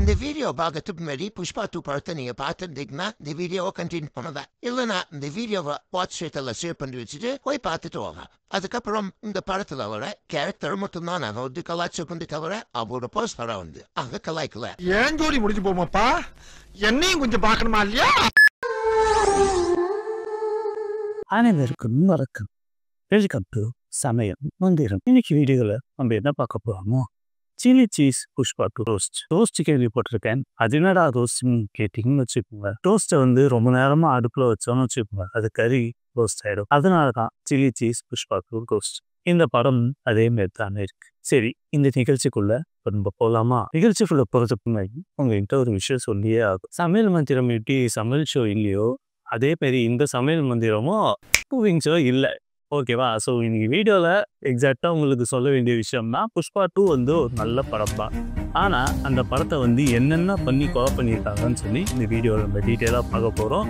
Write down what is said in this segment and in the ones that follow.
இந்த வீடியோ பார்க்கறதுக்கு முன்னாடி புஷ்பா 2 படத்தை நீங்க பார்த்துருந்தீங்கன்னா இந்த வீடியோவை கண்டினியூ பண்ணுவேன். இல்லைன்னா இந்த வீடியோவை வாட்ச் ஷீட்டில் சேவ் பண்ணி வச்சுட்டு போய் பார்த்துட்டு வாங்க. அதுக்கப்புறம் இந்த படத்துல வர கேரக்டர் மட்டும் தான் நான் வந்து கலாய்ச்சி தவிர அவரோட போஸ்டரை வந்து அங்க கலாய்க்கல. ஏன் ஜோடி முடிஞ்சு போமாப்பா, என்னையும் கொஞ்சம் பார்க்கணுமா இல்லையா? அனைவருக்கும் வணக்கம். வெல்கம் டு சமையல் மந்திரம். இன்னைக்கு வீடியோவில் நம்ம என்ன பார்க்க போறோமோ, சில்லி சீஸ் புஷ்பா ரோஸ்ட் கேள்விப்பட்டிருக்கேன். அது என்னடா ரோஸ்ட்னு கேட்டிங்கன்னு வச்சுக்கோங்க, ரோஸ்ட்டை வந்து ரொம்ப நேரமா அடுப்புல வச்சோன்னு வச்சுக்கோங்க, அது கறி ரோஸ்ட் ஆயிடும். அதனால தான் சில்லி சீஸ் புஷ்பா ரோஸ்ட். இந்த படம் அதே மாதிரி தானே இருக்கு. சரி, இந்த நிகழ்ச்சிக்குள்ள நம்ம போகலாமா? நிகழ்ச்சிக்குள்ள போகிறதுக்கு முன்னாடி உங்ககிட்ட ஒரு விஷயம் சொல்லியே ஆகும். சமையல் மந்திரம் எப்படி சமையல் ஷோ இல்லையோ, அதே மாதிரி இந்த சமையல் மந்திரமும் மூவிங் ஷோ இல்லை. ஓகேவா? ஸோ இன்னைக்கு வீடியோவில் எக்ஸாக்டாக உங்களுக்கு சொல்ல வேண்டிய விஷயம்னா, புஷ்பா 2 வந்து ஒரு நல்ல படம் தான். ஆனால் அந்த படத்தை வந்து என்னென்ன பண்ணி கொலை பண்ணியிருக்காங்கன்னு சொல்லி இந்த வீடியோவில் நம்ம டீட்டெயிலாக பார்க்க போகிறோம்.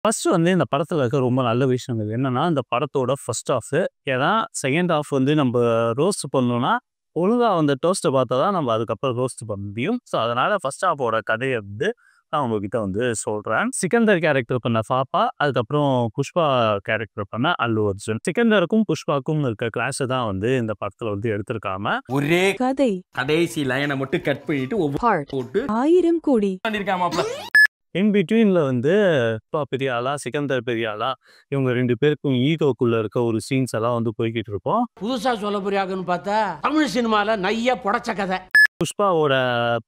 ஃபர்ஸ்ட் வந்து இந்த படத்தில் இருக்க ரொம்ப நல்ல விஷயங்கள் என்னன்னா, இந்த படத்தோட ஃபர்ஸ்ட் ஹாஃப். ஏன்னா செகண்ட் ஹாஃப் வந்து நம்ம ரோஸ்ட் பண்ணோம்னா ஒழுங்காக அந்த டோஸ்ட்டை பார்த்தா தான் நம்ம அதுக்கப்புறம் ரோஸ்ட் பண்ண முடியும். ஸோ அதனால ஃபர்ஸ்ட் ஹாஃபோட கதையை வந்து நான் உங்ககிட்ட வந்து சொல்கிறேன். சிக்கந்தர் கேரக்டர் பண்ண பாப்பா, அதுக்கப்புறம் புஷ்பா கேரக்டர் பண்ண அல்லு அர்ஜுன். சிக்கந்தருக்கும் புஷ்பாக்கும் இருக்க கிளாஸ் தான் வந்து இந்த படத்தில் வந்து எடுத்திருக்காம ஒரே கதை கடைசி லைனை மட்டும் கட் பண்ணிட்டு ஒவ்வொரு போட்டு 1000 கோடி பண்ணிருக்காம. இன் பிட்வீன்ல வந்து புஷ்பா பெரிய ஆளா, சிக்கந்தர் பெரிய ஆளா, இவங்க ரெண்டு பேருக்கும் ஈகோக்குள்ள இருக்க ஒரு சீன்ஸ் எல்லாம் வந்து போய்கிட்டு இருப்போம். புதுசா சொல்ல போறியாங்கன்னு பார்த்தா தமிழ் சினிமால நைய புடச்ச கதை. புஷ்பாவோட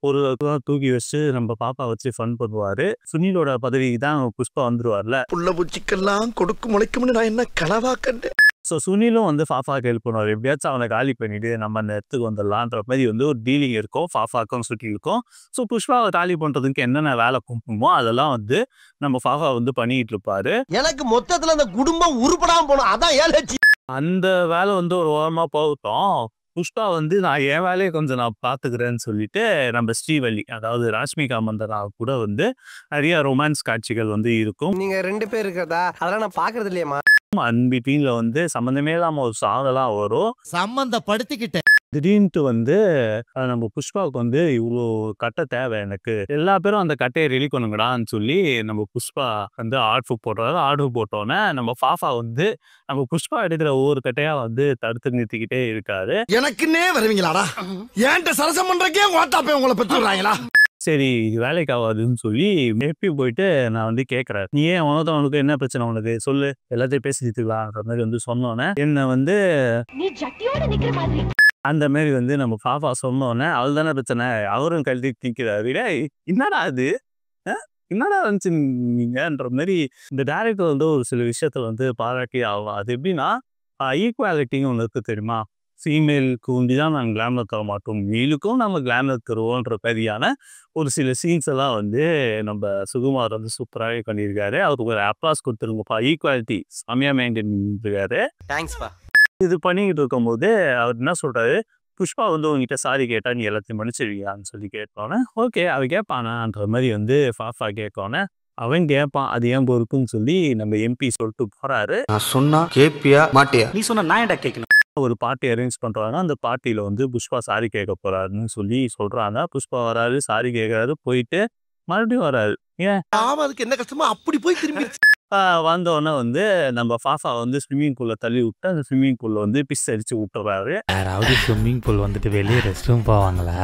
பொருளை தூக்கி வச்சு நம்ம பாப்பா வச்சு ஃபன் பண்ணுவாரு. சுனிலோட பதவிக்கு தான் புஷ்பா வந்துருவார்ல. புள்ள பூச்சிக்கெல்லாம் கொடுக்கு முளைக்கும்னு நான் என்ன கனவா கண்டேன். ஸோ சுனிலும் வந்து ஃபாஃபாக்கு ஹெல்ப் பண்ணுவார். எப்படியாச்சும் அவனை காலி பண்ணிட்டு நம்ம அந்த இடத்துக்கு வந்துடலான்ற மாதிரி வந்து ஒரு டீலிங் இருக்கும் ஃபாஃபாக்கும் சுனிலுக்கும். ஸோ புஷ்பாவை காலி பண்ணுறதுக்கு என்னென்ன வேலை கும்பிடுமோ அதெல்லாம் வந்து நம்ம ஃபாஃபா வந்து பண்ணிட்டு இருப்பாரு. எனக்கு மொத்தத்துல அந்த குடும்பம் உருப்படாம போனோம், அதான் ஏழாச்சு. அந்த வேலை வந்து ஒரு ஓரமாக போகட்டும். புஷ்பா வந்து நான் என் வேலையை கொஞ்சம் நான் பார்த்துக்கிறேன்னு சொல்லிட்டு நம்ம ஸ்ரீவள்ளி, அதாவது ராஷ்மிகா மந்தனா கூட வந்து நிறைய ரொமான்ஸ் காட்சிகள் வந்து இருக்கும். நீங்க 2 பேர் இருக்கிறதா அதெல்லாம் நான் பாக்குறது இல்லையம்மா. அன்பிட்வீன்ல வந்து சம்மந்தமே இல்லாம ஒரு சாங்கெல்லாம் வரும். சம்பந்தப்படுத்திக்கிட்டேன். திடீர்னு வந்து நம்ம புஷ்பாவுக்கு வந்து இவ்வளோ கட்டை தேவை, எனக்கு எல்லா பேரும் அந்த கட்டையை ரெடி பண்ணுங்கடான்னு சொல்லி நம்ம புஷ்பா வந்து ஆர்டர் போடுறாரு. ஆர்டர் போட்டோன்னே நம்ம ஃபாஃபா வந்து நம்ம புஷ்பா எடுக்கிற ஒவ்வொரு கட்டையா வந்து தடுத்து நிறுத்திக்கிட்டே இருக்காரு. எனக்குன்னே வருவீங்களாடா? ஏன்ட்ட சரசம் பண்றக்கே ஓட்டாப்பே உங்களை பெற்று விடுறாங்களா? சரி, இது வேலைக்கு ஆகாதுன்னு சொல்லி மேப்பி போயிட்டு நான் வந்து கேட்குறேன், நீ ஏன் உனக்கு என்ன பிரச்சனை, உனக்கு சொல்லு, எல்லாத்தையும் பேசிக்கலான்ற மாதிரி வந்து சொன்னோன்னே என்ன வந்து அந்த மாதிரி வந்து நம்ம பாப்பா சொன்னோன்னே அவள் தானே பிரச்சனை, அவரும் கழுதி நிற்கிறாரு. என்னடா அது, என்னடா இருந்துச்சு நீங்கன்ற மாதிரி இந்த டேரக்டர் வந்து ஒரு சில விஷயத்துல வந்து பாராட்டி ஆகலாம். அது எப்படின்னா, ஈக்குவாலிட்டின்னு ஒன்று இருக்கு தெரியுமா? ஃபீமேலுக்கு உண்டி தான் நாங்கள் கிளாமர் தர மாட்டோம், மேலுக்கும் நம்ம கிளாமர் தருவோன்ற மாதிரியான ஒரு சில சீன்ஸ் எல்லாம் வந்து நம்ம சுகுமார் வந்து சூப்பராகவே பண்ணியிருக்காரு. அவருக்கு ஒரு அப்ளாஸ் கொடுத்துருங்கப்பா. ஈக்குவாலிட்டி செம்மையாக மெயின்டைன் பண்ணியிருக்காரு. தேங்க்ஸ்ப்பா. இது பண்ணிக்கிட்டு இருக்கும்போது அவர் என்ன சொல்றாரு, புஷ்பா வந்து உங்ககிட்ட சாரி கேட்டா நீ எல்லாத்தையும் மன்னிச்சிருவியான்னு சொல்லி கேட்பானே. ஓகே, அவ கேட்பானான்ற மாதிரி வந்து ஃபாஃபா கேட்கோன்னே அவன் கேட்பான், அது ஏன் பொறுப்புன்னு சொல்லி நம்ம எம்பி சொல்லிட்டு போறாரு. நான் சொன்னா கேப்பியா மாட்டியா? நீ சொன்ன நான் என்ன கேட்கணும்? ஒரு பார்ட்டி அரேஞ்ச் பண்றாங்க. அந்த பார்ட்டியில வந்து புஷ்பா சாரி கேட்க போறாருன்னு சொல்லி சொல்றாங்க. புஷ்பா வராரு, சாரி கேட்கறாரு, போயிட்டு மறுபடியும் வராரு. ஏன் அதுக்கு என்ன கஷ்டமோ அப்படி போய் திரும்பி வந்தோடனே வந்து நம்ம ஃபாஃபா வந்து ஸ்விம்மிங் பூல்ல தள்ளி விட்டு அந்த ஸ்விம்மிங் பூல்ல வந்து பிஸ் அடிச்சு விட்டுறாரு. யாராவது ஸ்விம்மிங் பூல் வந்துட்டு வெளியே ரெஸ்ட் ரூம் போவாங்களா?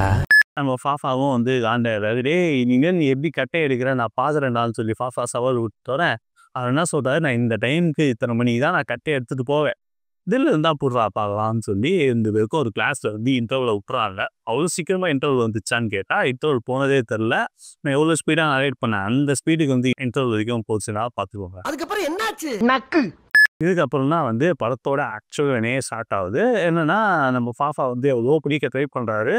நம்ம ஃபாஃபாவும் வந்து காண்டாயிடுறாரு. நீ எப்படி கட்டை எடுக்கிற, நான் பாக்குறேன்டான்னு சொல்லி ஃபாஃபா சவால் விட்டுறேன். அவர் என்ன சொல்றாரு, நான் இந்த டைமுக்கு இத்தனை மணிக்கு தான் நான் கட்டையை எடுத்துட்டு போவேன், இதில் இருந்தால் புடுறா பார்க்கலாம்னு சொல்லி இந்த பேருக்கும் ஒரு கிளாஸில் வந்து இன்டர்வலை விட்டுறாங்க. அவ்வளோ சீக்கிரமாக இன்டர்வல் வந்துச்சான்னு கேட்டால் இன்டர்வல் போனதே தெரில. நான் எவ்வளோ ஸ்பீடாக நரேட் பண்ணேன், அந்த ஸ்பீடுக்கு வந்து இன்டர்வல் வரைக்கும் போச்சுன்னா பார்த்துக்கோங்க. அதுக்கப்புறம் என்னாச்சு நக்கு. இதுக்கப்புறம் தான் வந்து படத்தோட ஆக்சுவலே ஸ்டார்ட் ஆகுது. என்னன்னா, நம்ம ஃபாஃபா வந்து எவ்வளோ பிடிக்க ட்ரை பண்ணுறாரு.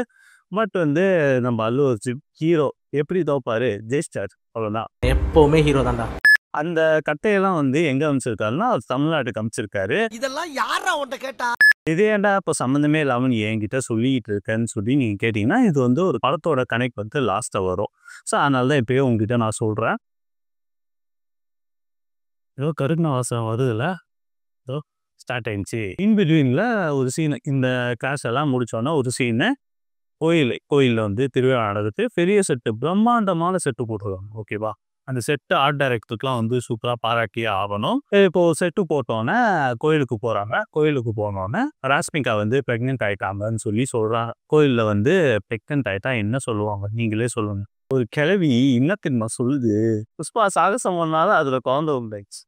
பட் வந்து நம்ம அல்லு அர்ஜுன் ஹீரோ எப்படி தோப்பாரு, ஜெயிச்சிட்டாரு, அவ்வளோதான். எப்பவுமே ஹீரோ தான்டா. அந்த கட்டையெல்லாம் வந்து எங்க அமைச்சிருக்காருன்னா அவர் தமிழ்நாட்டுக்கு அமைச்சிருக்காரு. இதெல்லாம் யாரா உன்கிட்ட கேட்டா? இது ஏன்டா இப்போ சம்மந்தமே இல்லாமல் நீ என்கிட்ட சொல்லிட்டு இருக்கேன்னு சொல்லி நீங்கள் கேட்டிங்கன்னா, இது வந்து ஒரு படத்தோட கனெக்ட் வந்து லாஸ்ட்டாக வரும். ஸோ அதனால தான் இப்போயே உங்ககிட்ட நான் சொல்கிறேன். ஏதோ கருண வாசம் வருதுல்ல, ஏதோ ஸ்டார்ட் ஆயிடுச்சு. இன் பிட்வீனில் ஒரு சீனு இந்த கிளாஸ் எல்லாம் முடித்தோன்னா ஒரு சீனு கோயிலில் வந்து திருவிழா நடக்குது. பெரிய செட்டு, பிரம்மாண்டமான செட்டு போட்டுருக்காங்க. ஓகேவா, அந்த செட்டு ஆர்ட் டைரக்டருக்குலாம் வந்து சூப்பராக பாராட்டியே ஆகணும். இப்போது செட்டு போட்டோன்னே கோயிலுக்கு போகிறாங்க. கோயிலுக்கு போனோன்னே ராஷ்மிகா வந்து ப்ரெக்னென்ட் ஆகிட்டாங்கன்னு சொல்கிறாங்க. கோயிலில் வந்து ப்ரெக்னென்ட் ஆகிட்டா என்ன சொல்லுவாங்க நீங்களே சொல்லுங்கள். ஒரு கிழவி இன்னத்தின்மா சொல்லுது, புஷ்பா சாகசம் பண்ணாலும் அதில் குழந்தை உண்டாயிடுச்சு.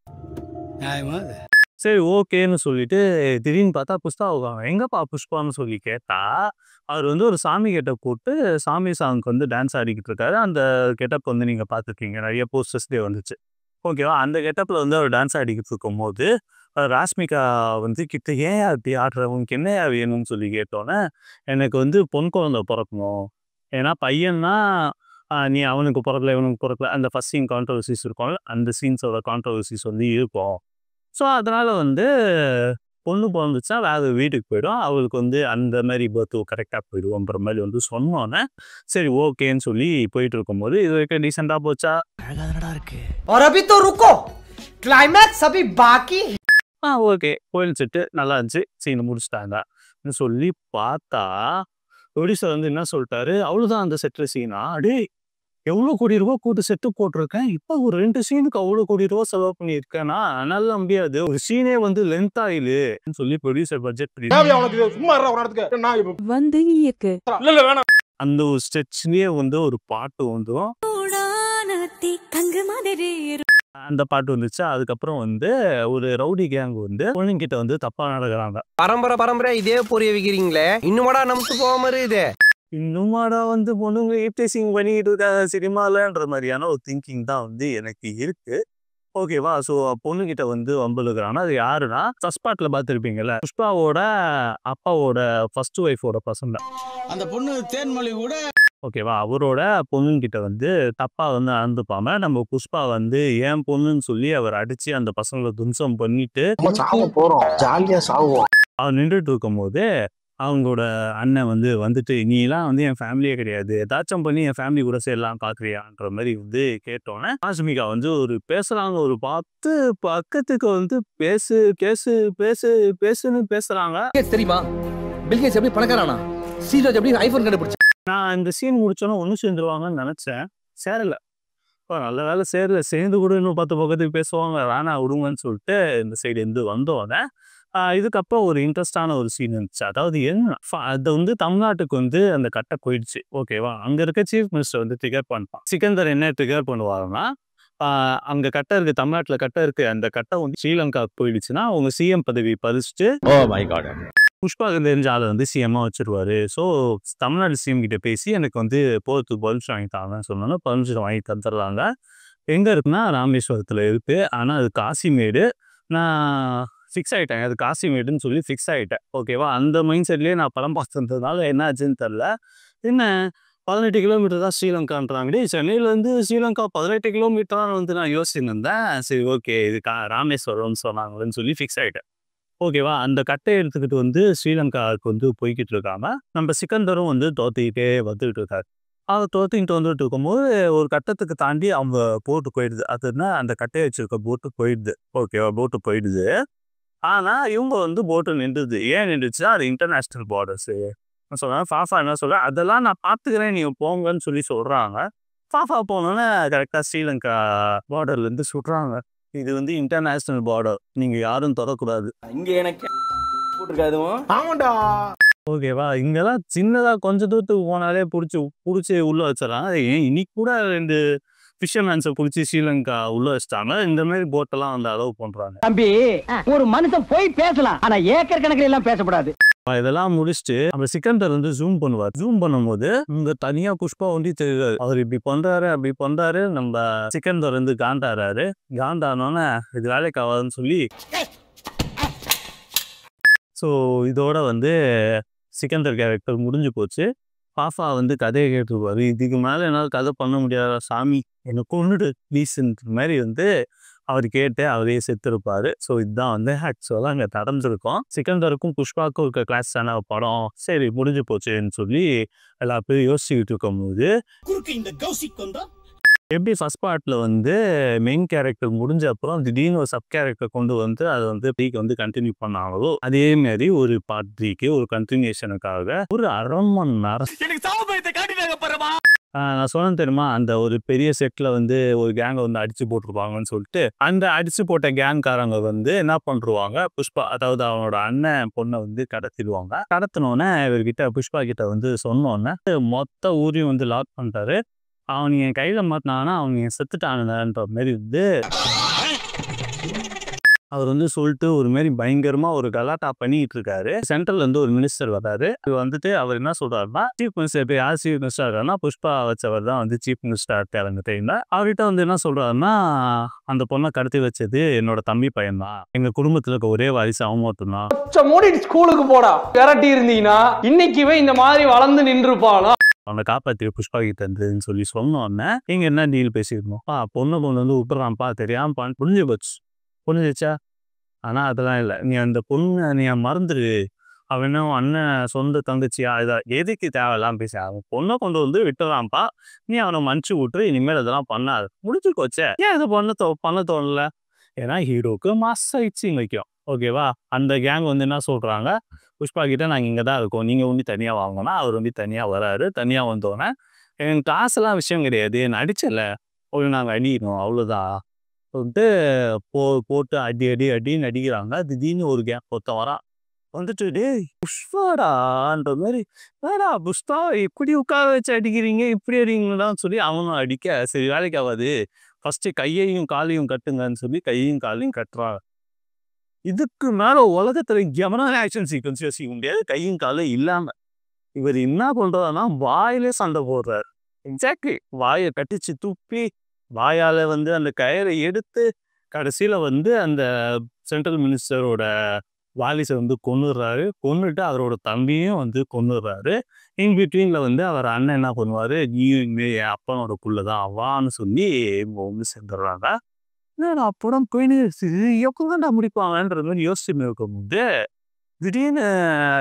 சரி ஓகேன்னு சொல்லிட்டு திடீர்னு பார்த்தா புஷ்பா வருவாங்க. எங்கப்பா புஷ்பான்னு சொல்லி கேட்டா, அவர் வந்து ஒரு சாமி கெட்டப் போட்டு சாமி சாங்க்கு வந்து டான்ஸ் ஆடிக்கிட்டு இருக்காரு. அந்த கெட்டப் வந்து நீங்கள் பார்த்துருக்கீங்க, நிறைய போஸ்டர்ஸ்லேயே வந்துச்சு. ஓகேவா, அந்த கெட்டப்பில் வந்து அவர் டான்ஸ் ஆடிக்கிட்டு இருக்கும்போது ராஷ்மிகா வந்து கிட்ட ஏன் அப்படி ஆடுற, உனக்கு என்னையா வேணும்னு சொல்லி கேட்டோன்னே, எனக்கு வந்து பொன் குழந்தை பிறக்கணும், ஏன்னா பையன்னா நீ அவனுக்கு பிறக்கல இவனுக்கு பிறக்கல அந்த ஃபர்ஸ்ட் சீன் கான்ட்ரவர்சிஸ் இருக்கும், அந்த சீன்ஸோட கான்ட்ரவர்சிஸ் வந்து இருக்கும். ஸோ அதனால் வந்து பொண்ணு பிறந்துச்சா வேறு வீட்டுக்கு போயிடும், அவளுக்கு வந்து அந்த மாதிரி பர்த்து கரெக்டாக போயிடுவோன்ற மாதிரி வந்து சொன்னோன்னே சரி ஓகேன்னு சொல்லி போயிட்டு இருக்கும்போது இது வரைக்கும் டீசெண்டாக போச்சா? ஓகே, கோயில் செட்டு நல்லா இருந்துச்சு, சீனை முடிச்சுட்டாங்க சொல்லி பார்த்தா ப்ரொடியூசர் வந்து என்ன சொல்லிட்டாரு, அவ்வளோதான் அந்த செட்டு சீனா, அடே எவ்வளோ கோடி ரூபா கூட்டு செட்டு போட்டிருக்கேன், இப்போ ஒரு 2 சீனுக்கு அவ்வளோ கோடி ரூபா செலவு பண்ணியிருக்கேன்னா நல்ல முடியாது, ஒரு சீனே வந்து லென்த் ஆயிலுன்னு சொல்லி ப்ரொடியூசர் பட்ஜெட் வந்து அந்த ஒரு ஸ்டெச்லயே வந்து ஒரு பாட்டு வந்துடும். அந்த பாட்டு வந்துச்சு. அதுக்கப்புறம் வந்து ஒரு ரவுடி கேங் வந்து பொண்ணுங்கிட்ட வந்து தப்பா நடக்கிறாங்க. பரம்பரை இதே பொரிய வைக்கிறீங்களே, இன்னுமாடா நமக்கு போகாம இருக்குது, இன்னுமாடா வந்து பொண்ணுங்க ஈப்டேசிங் பண்ணிட்டு இருக்காங்க சினிமாலன்ற மாதிரியான ஒரு திங்கிங் தான் வந்து எனக்கு இருக்கு. ஓகேவா, ஸோ பொண்ணுகிட்ட வந்து வம்புலுக்குறாங்க. அது யாருன்னா சஸ்பாட்ல பார்த்துருப்பீங்கல்ல, புஷ்பாவோட அப்பாவோட ஃபர்ஸ்ட் ஒய்ஃபோட பசங்க, அந்த பொண்ணு தேன்மொழி கூட ஓகேவா, அவரோட பொண்ணுங்கிட்ட வந்து தப்பா வந்து நடந்துப்பாம நம்ம புஷ்பா வந்து ஏன் பொண்ணுன்னு சொல்லி அவர் அடிச்சு அந்த பசங்களை தும்சம் பண்ணிட்டு அவர் நின்றுட்டு இருக்கும் போது அவங்களோட அண்ணன் வந்து வந்துட்டு நீலாம் வந்து என் ஃபேமிலியே கிடையாது, ஏதாச்சும் பண்ணி என் ஃபேமிலி கூட சேரலாம் பார்க்குறியான்ற மாதிரி வந்து கேட்டோன்னே ராஷ்மிகா வந்து ஒரு பேசுகிறாங்க, ஒரு 10 பக்கத்துக்கு வந்து பேசுன்னு பேசுகிறாங்க. தெரியுமா பில்கேட்ஸ் எப்படி பணக்காரனா, சீரோஜ் எப்படி ஐபோன் கண்டுபிடிச்சா. நான் இந்த சீன் முடிச்சோன்னா ஒன்று சேர்ந்துருவாங்கன்னு நினச்சேன், சேரலை. இப்போ நல்ல வேலை சேரல, சேர்ந்து கூட இன்னும் 10 பக்கத்துக்கு பேசுவாங்க, வேணா விடுங்கன்னு சொல்லிட்டு இந்த சைடு இருந்து வந்தோடனே இதுக்கப்புறம் ஒரு இன்ட்ரெஸ்டான ஒரு சீன் இருந்துச்சு. அதாவது என்ன, அது வந்து தமிழ்நாட்டுக்கு வந்து அந்த கட்டை போயிடுச்சு. ஓகேவா, அங்கே இருக்க சீஃப் மினிஸ்டர் வந்து ட்ரிகர் பண்ணிப்பான். சிக்கந்தர் என்ன ட்ரிகர் பண்ணுவாருன்னா, அங்கே கட்டை இருக்குது, தமிழ்நாட்டில் கட்டை இருக்குது, அந்த கட்டை வந்து ஸ்ரீலங்காவுக்கு போயிடுச்சுன்னா அவங்க சிஎம் பதவி பறிச்சுட்டு புஷ்பாவுக்கு தெரிஞ்ச ஆளை வந்து சிஎம்மாக வச்சிருவாரு. ஸோ தமிழ்நாடு சிஎம் கிட்ட பேசி எனக்கு வந்து போகிறதுக்கு பர்மிஷன் வாங்கி தாங்கன்னு சொன்னோன்னா பர்மிஷன் வாங்கி தந்துடுறாங்க. எங்கே இருக்குன்னா ராமேஸ்வரத்தில் இருக்குது, ஆனால் அது காசிமேடு. நான் ஃபிக்ஸ் ஆகிட்டேன், அது காசிமேடுன்னு சொல்லி ஃபிக்ஸ் ஆகிட்டேன். ஓகேவா, அந்த மைண்ட் செட்லேயே நான் படம் பார்த்துருந்ததுனால என்ன ஆச்சுன்னு தெரில. என்ன 18 கிலோமீட்டர் தான் ஸ்ரீலங்கான்றாங்க, சென்னையிலேருந்து ஸ்ரீலங்கா 18 கிலோமீட்டரான்னு வந்து நான் யோசிச்சுன்னு இருந்தேன். சரி ஓகே, இது ராமேஸ்வரம்னு சொன்னாங்கன்னு சொல்லி ஃபிக்ஸ் ஆகிட்டேன். ஓகேவா, அந்த கட்டையை எடுத்துக்கிட்டு வந்து ஸ்ரீலங்காவுக்கு வந்து போய்கிட்டு இருக்காம நம்ம சிக்கந்தரும் வந்து தோத்திக்கிட்டே வந்துகிட்டு இருக்காரு. அவர் தோத்திக்கிட்டு வந்துட்டு இருக்கும்போது ஒரு கட்டத்துக்கு தாண்டி அவங்க போட்டு போயிடுது. அதுன்னா அந்த கட்டையை வச்சிருக்க போட்டு போயிடுது. ஓகேவா, போட்டு போயிடுது. ஆனால் இவங்க வந்து போட்டு நின்றுது. ஏன் நின்றுச்சுன்னா அது இன்டர்நேஷ்னல் பார்டர்ஸு சொல்கிறேன். ஃபாஃபா என்ன சொல்கிறேன், அதெல்லாம் நான் பார்த்துக்கிறேன் நீங்கள் போங்கன்னு சொல்லி சொல்கிறாங்க. ஃபாஃபா போனோன்னே கரெக்டாக ஸ்ரீலங்கா பார்டர்லேருந்து சுடுறாங்க. இது வந்து இன்டர்நேஷ்னல் பார்டர், நீங்கள் யாரும் தொடக்கூடாது. இங்கே எனக்கு போட்டிருக்காதுவும் ஓகேவா, இங்கெல்லாம் சின்னதாக கொஞ்சம் தூரத்துக்கு போனாலே பிடிச்சி உள்ளே வச்சிடறாங்க. ஏன் இன்னைக்கு கூட 2 ஃபிஷர்மேன்ஸை பிடிச்சி ஸ்ரீலங்கா உள்ள வச்சிட்டாங்க. இந்த மாதிரி போட்டெல்லாம் வந்து அலோவ் பண்றாங்க. தம்பி, ஒரு மனுஷன் போய் பேசலாம், ஆனா ஏக்கர் கணக்கில் எல்லாம் பேசக்கூடாது. இதெல்லாம் முடிச்சுட்டு நம்ம சிக்கந்தர் வந்து ஜூம் பண்ணுவார். ஜூம் பண்ணும்போது இங்க தனியா புஷ்பா வந்து தெரியாது. அவர் இப்படி பண்றாரு அப்படி பண்றாரு. நம்ம சிக்கந்தர் வந்து காண்டாறாரு. காண்டானோன்னு இது வேலைக்கு ஆகாதுன்னு சொல்லி ஸோ இதோட வந்து சிக்கந்தர் கேரக்டர் முடிஞ்சு போச்சு. பாஃபா வந்து கதையை கேட்டுருப்பாரு. இதுக்கு மேலே என்னால் கதை பண்ண முடியாத சாமி, என்னை கொண்டுடு ப்ளீஸ்ன்ற மாதிரி வந்து அவர் கேட்டு அவரே செத்துருப்பாரு. ஸோ இதுதான் வந்து ஆக்சுவலாக அங்கே நடந்திருக்கும். சிக்கந்தருக்கும் புஷ்பாவுக்கும் இருக்க கிளாஸான படம் சரி முடிஞ்சு போச்சுன்னு சொல்லி எல்லா பேரும் யோசிச்சுக்கிட்டு இருக்கும்போது எப்படி ஃபர்ஸ்ட் பார்ட்டில் வந்து மெயின் கேரக்டர் முடிஞ்ச அப்புறம் திடீர்னு ஒரு சப் கேரக்டர் கொண்டு வந்து அதை வந்து த்ரீக்கு வந்து கண்டினியூ பண்ணாங்களோ அதே மாதிரி ஒரு பார்ட் த்ரீக்கு ஒரு கண்டினியூஷனுக்காக ஒரு 1/2 மணி நேரம் நான் சொன்னேன் தெரியுமா, அந்த ஒரு பெரிய செட்டில் வந்து ஒரு கேங்கை வந்து அடிச்சு போட்டிருப்பாங்கன்னு சொல்லிட்டு அந்த அடிச்சு போட்ட கேங்காரங்க வந்து என்ன பண்ணுருவாங்க, புஷ்பா அதாவது அவனோட அண்ணன் பொண்ணை வந்து கடத்திடுவாங்க. கடத்தினோடனே இவர்கிட்ட புஷ்பா கிட்ட வந்து சொன்னோன்னே மொத்த ஊரையும் வந்து லாக் பண்ணிட்டாரு. அவன் என் கையில் மாட்டினாங்கன்னா அவன் செத்துட்டானுன்ற மாரி வந்து அவர் வந்து சொல்லிட்டு ஒரு மாரி பயங்கரமா ஒரு கலாட்டா பண்ணிட்டு இருக்காரு. சென்ட்ரல்ல இருந்து ஒரு மினிஸ்டர் வராரு. வந்துட்டு அவர் என்ன சொல்றாருன்னா, சீஃப் மினிஸ்டர் இப்போ யார் சீஃப் மினிஸ்டர் இருக்காருன்னா புஷ்பா வச்சவர் தான் வந்து சீஃப் மினிஸ்டர் தேவைங்க டைம்ல. அவர்கிட்ட வந்து என்ன சொல்றாருன்னா, அந்த பொண்ணை கடத்தி வச்சது என்னோட தம்பி பையன் தான், எங்க குடும்பத்துல இருக்க ஒரே வாரிசு அவன் மட்டும் தான். மோடி ஸ்கூலுக்கு போடா விரட்டி இருந்தீங்கன்னா இன்னைக்குவே இந்த மாதிரி வளர்ந்து நின்றுப்பாளா. அவனை காப்பாற்றி புஷ்பா கிட்ட இருந்துன்னு சொல்லி சொன்னோன்னே நீங்க என்ன டீல் பேசிக்கணும், பொண்ணு வந்து விட்டுறான்ப்பா தெரியாமப்பா, புரிஞ்சு போச்சு. புரிஞ்சிச்சா? ஆனால் அதெல்லாம் இல்லை, நீ அந்த பொண்ணை நீ மறந்துடு, அவன் அண்ணன் சொந்த தங்கச்சியா இதை எதுக்கு தேவையெல்லாம் பேச, அவன் பொண்ணை கொண்டு வந்து விட்டுறான்ப்பா, நீ அவனை மன்னிச்சு விட்டுரு, இனிமேல் அதெல்லாம் பண்ணாது, முடிஞ்சு போச்சே. ஏன் இதை பண்ண தோணல? ஏன்னா ஹீரோக்கு மாஸ் ஆயிடுச்சு வைக்கும். ஓகேவா? அந்த கேங் வந்து என்ன சொல்கிறாங்க, புஷ்பா கிட்ட நாங்கள் இங்கே தான் இருக்கோம், நீங்கள் வந்து தனியாக வாங்கினா அவர் வந்து தனியாக வராரு. தனியாக வந்தோடனே எனக்கு காசெல்லாம் விஷயம் கிடையாது, என்னை அடிச்சல ஒரு நாங்கள் அடிக்கணும் அவ்வளோதான் சொல்லிட்டு போட்டு அடின்னு அடிக்கிறாங்க. திடீர்னு ஒரு கேங் ஒருத்தன் வரான், வந்துட்டு டேய் புஷ்பாடான்ற மாதிரி, வேடா புஷ்பா இப்படி உட்கார வச்சு அடிக்கிறீங்க இப்படி அடிங்களான்னு சொல்லி அவனும் அடிக்க, சரி வேலைக்கு ஆகாது, ஃபர்ஸ்ட் கையையும் காலையும் கட்டுங்கன்னு சொல்லி கையையும் காலையும் கட்டுறாங்க. இதுக்கு மேல உலகத்துல எவனால ஆக்ஷன் சீக்வன்ஸ் யோசிக்க முடியாது கையும் காலும் இல்லாம. இவர் என்ன பண்றதுன்னா வாயிலே சண்டை போடுறாரு. எக்ஸாக்ட்லி வாயை கட்டிச்சு துப்பி வாயால் வந்து அந்த கயிறை எடுத்து கடைசியில் வந்து அந்த சென்ட்ரல் மினிஸ்டரோட வாலிஸை வந்து கொன்னுடுறாரு. கொன்னுட்டு அவரோட தம்பியும் வந்து கொன்னுடுறாரு. இன் பிட்வீனில் வந்து அவர் அண்ணன் என்ன பண்ணுவார், நீயும் என் அப்பனோட புள்ள தான் அவான்னு சொல்லி இவங்க வந்து சேர்ந்துடுறாங்க. அப்படம் போயின்னு எப்போதான்டா முடிப்பாங்கன்ற மாதிரி யோசிச்சுன்னு இருக்கும்போது திடீர்னு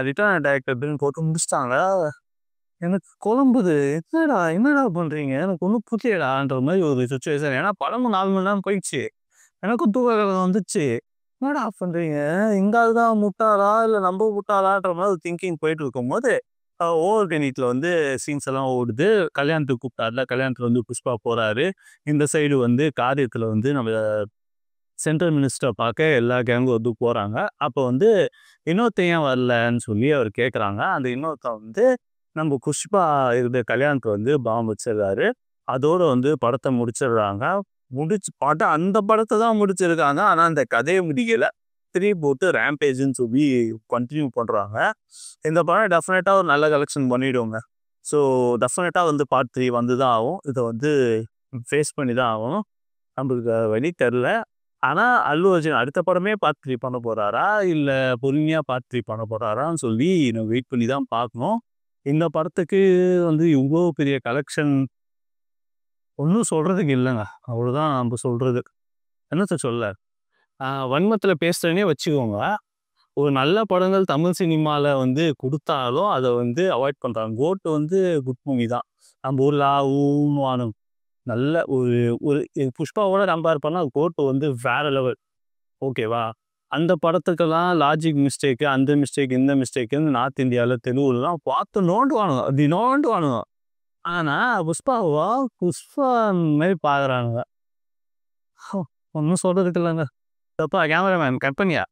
ரிட்டர்ன் டைரக்டர் போட்டு முடிச்சிட்டாங்க. எனக்கு குழம்புது, என்னடா பண்ணுறீங்க, எனக்கு ஒன்றும் புரியலான்ற மாதிரி ஒரு சுச்சுவேஷன். ஏன்னா படமும் 4 மணி நேரம் போயிடுச்சு, எனக்கும் தூக்கம் வந்துச்சு. என்னடா பண்ணுறீங்க, எங்காவது தான் முட்டாளா இல்லை நம்ம முட்டாளான்ற மாதிரி திங்கிங் போயிட்டு இருக்கும்போது ஓவர் கணிட்டில் வந்து சீன்ஸ் எல்லாம் ஓடுது. கல்யாணத்துக்கு கூப்பிட்டாருல, கல்யாணத்தில் வந்து புஷ்பா போகிறாரு. இந்த சைடு வந்து காரியத்தில் வந்து நம்ம சென்ட்ரல் மினிஸ்டரை பார்க்க எல்லா கேங்கும் வந்து போகிறாங்க. அப்போ வந்து இன்னொருத்தன் ஏன் வரலன்னு சொல்லி அவர் கேட்குறாங்க. அந்த இன்னொருத்தன் வந்து நம்ம புஷ்பா இருந்த கல்யாணத்தை வந்து பாம்பு வச்சிடுறாரு. அதோட வந்து படத்தை முடிச்சிடுறாங்க. அந்த படத்தை தான் முடிச்சிருக்காங்க. ஆனால் அந்த கதையை முடிக்கலை, 3 போட்டு ரேம்பேஜ்ன்னு சொல்லி கண்டினியூ பண்ணுறாங்க. இந்த படம் டெஃபினட்டாக ஒரு நல்ல கலெக்ஷன் பண்ணிவிடுவோங்க. ஸோ டெஃபினட்டாக வந்து பார்ட் 3 வந்து தான் ஆகும். இதை வந்து ஃபேஸ் பண்ணி தான் ஆகணும், நம்மளுக்கு வழி தெரில. ஆனால் அல்லு அர்ஜுன் அடுத்த படமே பார்ட் 3 பண்ண போகிறாரா இல்லை பொறுமையாக பார்ட் 3 பண்ண போகிறாரான்னு சொல்லி நம்ம வெயிட் பண்ணி தான் பார்க்கணும். இந்த படத்துக்கு வந்து இவ்வளோ பெரிய கலெக்ஷன் ஒன்றும் சொல்கிறதுக்கு இல்லைங்க, அவ்வளோதான் நம்ம சொல்கிறது. என்னத்த சொல்ல, வன்மத்தில் பேசுகிறேனே வச்சுக்கோங்க. ஒரு நல்ல படங்கள் தமிழ் சினிமாவில் வந்து கொடுத்தாலும் அதை வந்து அவாய்ட் பண்ணுறாங்க. கோட்டு வந்து குட் மூவி தான். நம்ம ஊரில் ஊன்வானும் நல்ல ஒரு புஷ்பாவோட கம்பேர் பண்ணால் கோட்டு வந்து வேற லெவல். ஓகேவா? அந்த படத்துக்கெல்லாம் லாஜிக் மிஸ்டேக்கு, அந்த மிஸ்டேக் இந்த மிஸ்டேக்குன்னு நார்த் இந்தியாவில் தெலுங்குலாம் பார்த்து நோண்டுவானுங்க. ஆனால் புஷ்பா மாரி பார்க்குறானுங்க. ஒன்றும் சொல்கிறதுக்கு இல்லைங்க. தப்பா கேமராமேன் கட் பண்ணியா?